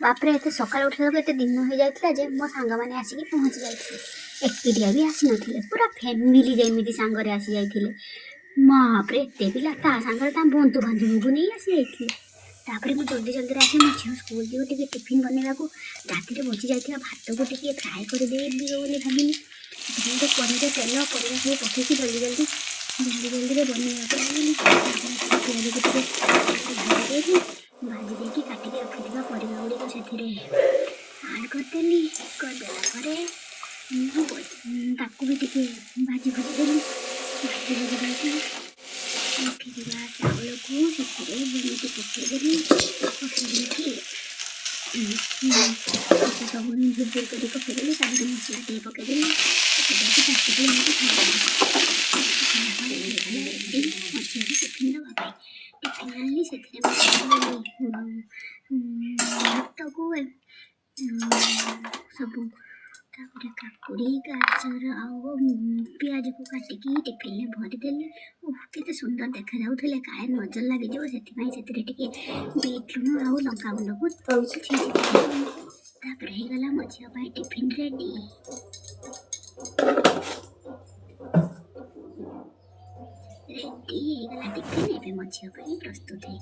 बापरे एत सकाल उठला एत दिन हो जाता जे मो सांग मैंने आसिक पहुँची जाते एकिटिया भी आसी नथिले पूरा फैमिली जमी सांगे आसी जाते बापरे एत पिला ता सांगे बंधु बांधव को नहीं आसी जाते तापर मुझे जल्दी जल्दी आसे मो झील स्कूल जीव टे टिफिन बनवा को राति बची जाता भात को टे फ्राए करदेवी बोली भाविली तो कड़े तेल परिवा सब पकईकि जल्दी जल्दी जल्दी जल्दी बनवाक लगे पियाज को भाजी भाजी देकी काटिकी रखिथा परिवा गुड़िक से आड करदेली करदेला भी टे भाजी भजीदेली भाजी भजी भाजी रखिथा चावल को बनिकी पकईदेली पकईदेकी सब झुरझुर कर पकईदेली ता मसला टे पकईदेली काटिकी मछली टिफिन दवाई टिफिन आनी से भात को सब काकुड़ी गाजर पियाज को काटिकी टिफिन भरीदेली केते सुंदर देखा जाऊे काले नजर लगे से बीट लुण आउ लंका गुंड को तापर गला मो झील टिफिन रेडी रेडी गला टिफिन ए मो झील प्रस्तुत है।